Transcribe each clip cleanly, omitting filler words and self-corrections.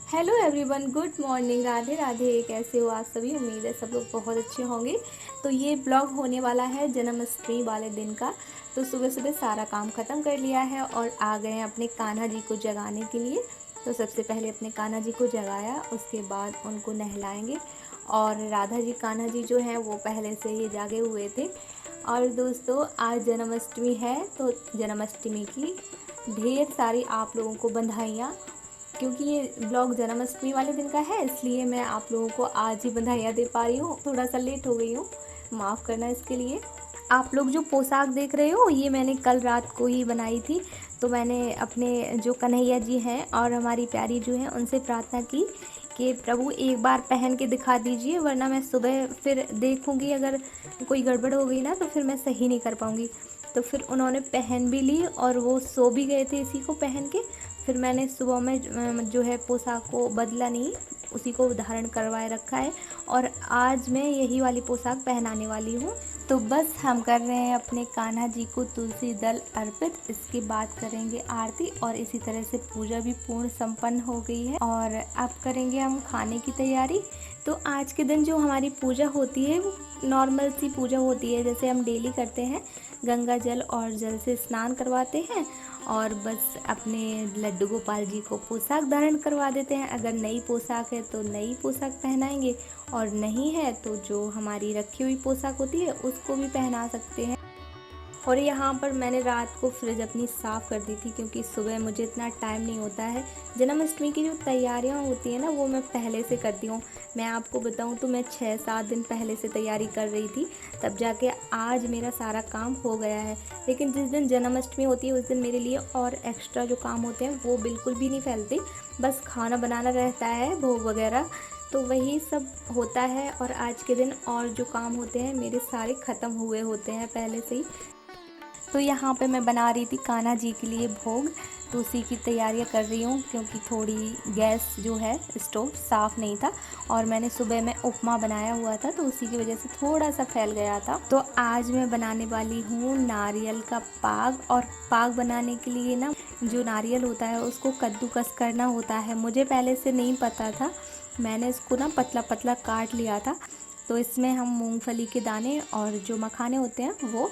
Hello everyone, good morning. Radhe Radhe. कैसे हो आप सभी? उम्मीद है सब लोग बहुत अच्छे होंगे। तो ये ब्लॉग होने वाला है जन्माष्टमी वाले दिन का। तो सुबह सुबह सारा काम ख़त्म कर लिया है और आ गए हैं अपने कान्हा जी को जगाने के लिए। तो सबसे पहले अपने कान्हा जी को जगाया, उसके बाद उनको नहलाएंगे। और राधा जी कान्हा जी जो हैं वो पहले से ही जागे हुए थे। और दोस्तों, आज जन्माष्टमी है, तो जन्माष्टमी की ढेर सारी आप लोगों को बधाइयाँ। क्योंकि ये ब्लॉग जन्माष्टमी वाले दिन का है, इसलिए मैं आप लोगों को आज ही बधाइयाँ दे पा रही हूँ। थोड़ा सा लेट हो गई हूँ, माफ़ करना इसके लिए। आप लोग जो पोशाक देख रहे हो, ये मैंने कल रात को ही बनाई थी। तो मैंने अपने जो कन्हैया जी हैं और हमारी प्यारी जो हैं उनसे प्रार्थना की कि प्रभु एक बार पहन के दिखा दीजिए, वरना मैं सुबह फिर देखूँगी, अगर कोई गड़बड़ हो गई ना तो फिर मैं सही नहीं कर पाऊँगी। तो फिर उन्होंने पहन भी ली और वो सो भी गए थे इसी को पहन के। फिर मैंने सुबह में जो है पोशाक को बदला नहीं, उसी को धारण करवाए रखा है। और आज मैं यही वाली पोशाक पहनाने वाली हूँ। तो बस हम कर रहे हैं अपने कान्हा जी को तुलसी दल अर्पित। इसके बाद करेंगे आरती और इसी तरह से पूजा भी पूर्ण संपन्न हो गई है। और अब करेंगे हम खाने की तैयारी। तो आज के दिन जो हमारी पूजा होती है वो नॉर्मल सी पूजा होती है, जैसे हम डेली करते हैं। गंगा जल और जल से स्नान करवाते हैं और बस अपने लड्डू गोपाल जी को पोशाक धारण करवा देते हैं। अगर नई पोशाक है तो नई पोशाक पहनाएंगे, और नहीं है तो जो हमारी रखी हुई पोशाक होती है उसको भी पहना सकते हैं। और यहाँ पर मैंने रात को फ्रिज अपनी साफ़ कर दी थी, क्योंकि सुबह मुझे इतना टाइम नहीं होता है। जन्माष्टमी की जो तैयारियाँ होती हैं ना, वो मैं पहले से करती हूँ। मैं आपको बताऊँ तो मैं 6-7 दिन पहले से तैयारी कर रही थी, तब जाके आज मेरा सारा काम हो गया है। लेकिन जिस दिन जन्माष्टमी होती है उस दिन मेरे लिए और एक्स्ट्रा जो काम होते हैं वो बिल्कुल भी नहीं फैलते। बस खाना बनाना रहता है, भोग वगैरह, तो वही सब होता है। और आज के दिन और जो काम होते हैं मेरे सारे ख़त्म हुए होते हैं पहले से ही। तो यहाँ पे मैं बना रही थी कान्हा जी के लिए भोग, तो उसी की तैयारियाँ कर रही हूँ, क्योंकि थोड़ी गैस जो है स्टोव साफ़ नहीं था और मैंने सुबह में उपमा बनाया हुआ था, तो उसी की वजह से थोड़ा सा फैल गया था। तो आज मैं बनाने वाली हूँ नारियल का पाग। और पाग बनाने के लिए ना, जो नारियल होता है उसको कद्दूकस करना होता है। मुझे पहले से नहीं पता था, मैंने इसको ना पतला पतला काट लिया था। तो इसमें हम मूंगफली के दाने और जो मखाने होते हैं वो,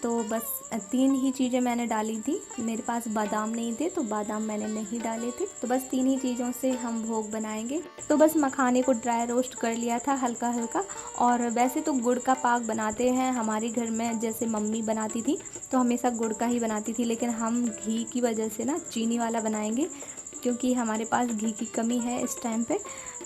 तो बस 3 ही चीज़ें मैंने डाली थी। मेरे पास बादाम नहीं थे तो बादाम मैंने नहीं डाले थे। तो बस 3 ही चीज़ों से हम भोग बनाएंगे। तो बस मखाने को ड्राई रोस्ट कर लिया था हल्का हल्का। और वैसे तो गुड़ का पाक बनाते हैं हमारे घर में, जैसे मम्मी बनाती थी तो हमेशा गुड़ का ही बनाती थी, लेकिन हम घी की वजह से ना चीनी वाला बनाएंगे, क्योंकि हमारे पास घी की कमी है इस टाइम पे।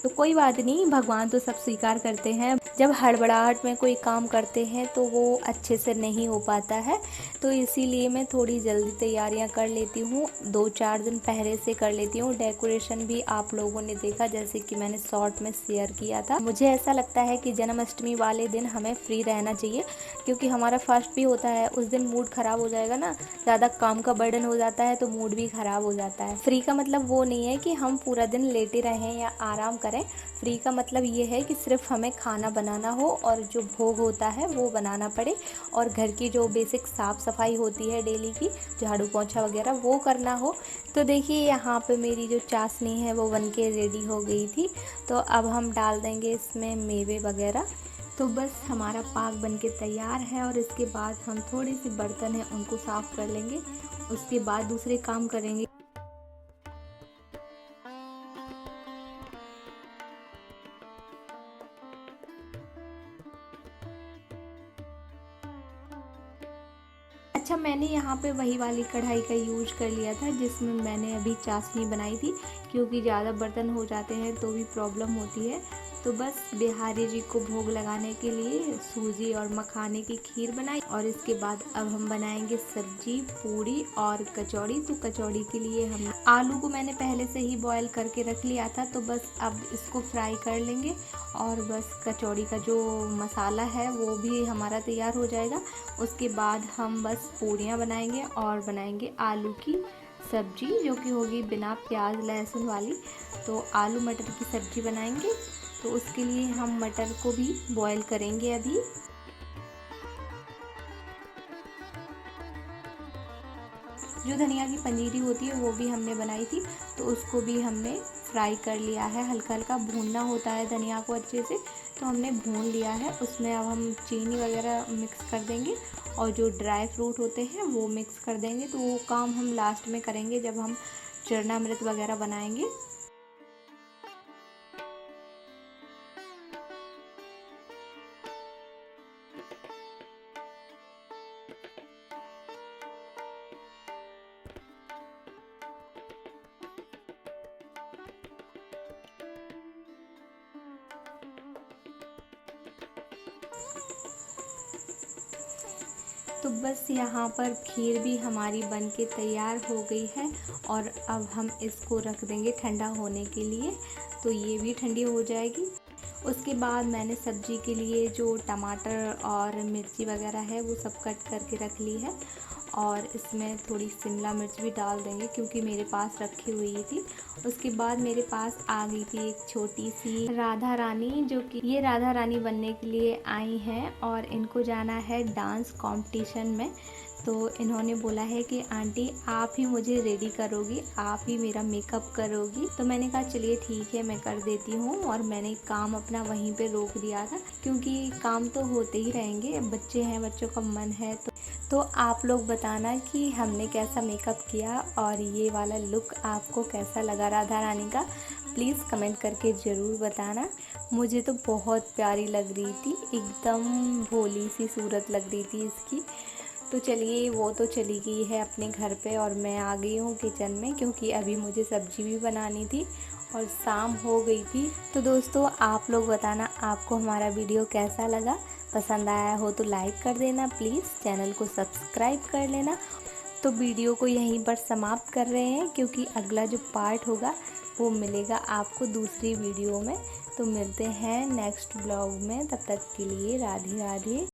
तो कोई बात नहीं, भगवान तो सब स्वीकार करते हैं। जब हड़बड़ाहट में कोई काम करते हैं तो वो अच्छे से नहीं हो पाता है। तो इसीलिए मैं थोड़ी जल्दी तैयारियां कर लेती हूँ, 2-4 दिन पहले से कर लेती हूँ। डेकोरेशन भी आप लोगों ने देखा, जैसे कि मैंने शॉर्ट में शेयर किया था। मुझे ऐसा लगता है कि जन्माष्टमी वाले दिन हमें फ्री रहना चाहिए, क्योंकि हमारा फास्ट भी होता है। उस दिन मूड ख़राब हो जाएगा ना, ज़्यादा काम का बर्डन हो जाता है तो मूड भी ख़राब हो जाता है। फ्री का मतलब वो नहीं है कि हम पूरा दिन लेटे रहें या आराम करें। फ्री का मतलब ये है कि सिर्फ हमें खाना बनाना हो और जो भोग होता है वो बनाना पड़े, और घर की जो बेसिक साफ़ सफाई होती है डेली की, झाड़ू पोंछा वगैरह, वो करना हो। तो देखिए यहाँ पे मेरी जो चाशनी है वो बन के रेडी हो गई थी। तो अब हम डाल देंगे इसमें मेवे वगैरह। तो बस हमारा पाक बन के तैयार है, और इसके बाद हम थोड़ी सी बर्तन हैं उनको साफ़ कर लेंगे, उसके बाद दूसरे काम करेंगे। अच्छा, मैंने यहाँ पे वही वाली कढ़ाई का यूज कर लिया था जिसमें मैंने अभी चाशनी बनाई थी, क्योंकि ज़्यादा बर्तन हो जाते हैं तो भी प्रॉब्लम होती है। तो बस बिहारी जी को भोग लगाने के लिए सूजी और मखाने की खीर बनाई, और इसके बाद अब हम बनाएंगे सब्जी, पूड़ी और कचौड़ी। तो कचौड़ी के लिए हम आलू को मैंने पहले से ही बॉयल करके रख लिया था, तो बस अब इसको फ्राई कर लेंगे और बस कचौड़ी का जो मसाला है वो भी हमारा तैयार हो जाएगा। उसके बाद हम बस पूड़ियाँ बनाएंगे और बनाएंगे आलू की सब्जी, जो कि होगी बिना प्याज लहसुन वाली। तो आलू मटर की सब्जी बनाएंगे, तो उसके लिए हम मटर को भी बॉईल करेंगे अभी। जो धनिया की पंजीरी होती है वो भी हमने बनाई थी, तो उसको भी हमने फ्राई कर लिया है, हल्का हल्का भूनना होता है धनिया को अच्छे से, तो हमने भून लिया है। उसमें अब हम चीनी वगैरह मिक्स कर देंगे और जो ड्राई फ्रूट होते हैं वो मिक्स कर देंगे। तो वो काम हम लास्ट में करेंगे जब हम चरणामृत वगैरह बनाएंगे। तो बस यहाँ पर खीर भी हमारी बन के तैयार हो गई है और अब हम इसको रख देंगे ठंडा होने के लिए, तो ये भी ठंडी हो जाएगी। उसके बाद मैंने सब्ज़ी के लिए जो टमाटर और मिर्ची वगैरह है वो सब कट करके रख ली है और इसमें थोड़ी शिमला मिर्च भी डाल देंगे क्योंकि मेरे पास रखी हुई थी। उसके बाद मेरे पास आ गई थी एक छोटी सी राधा रानी, जो कि ये राधा रानी बनने के लिए आई हैं और इनको जाना है डांस कंपटीशन में। तो इन्होंने बोला है कि आंटी आप ही मुझे रेडी करोगी, आप ही मेरा मेकअप करोगी। तो मैंने कहा चलिए ठीक है, मैं कर देती हूँ। और मैंने काम अपना वहीं पे रोक दिया था क्योंकि काम तो होते ही रहेंगे, बच्चे हैं, बच्चों का मन है। तो आप लोग बताना कि हमने कैसा मेकअप किया और ये वाला लुक आपको कैसा लगा राधा रानी का, प्लीज़ कमेंट करके ज़रूर बताना। मुझे तो बहुत प्यारी लग रही थी, एकदम भोली सी सूरत लग रही थी इसकी। तो चलिए, वो तो चली गई है अपने घर पे और मैं आ गई हूँ किचन में क्योंकि अभी मुझे सब्ज़ी भी बनानी थी और शाम हो गई थी। तो दोस्तों आप लोग बताना आपको हमारा वीडियो कैसा लगा, पसंद आया हो तो लाइक कर देना, प्लीज़ चैनल को सब्सक्राइब कर लेना। तो वीडियो को यहीं पर समाप्त कर रहे हैं क्योंकि अगला जो पार्ट होगा वो मिलेगा आपको दूसरी वीडियो में। तो मिलते हैं नेक्स्ट ब्लॉग में, तब तक के लिए राधे राधे।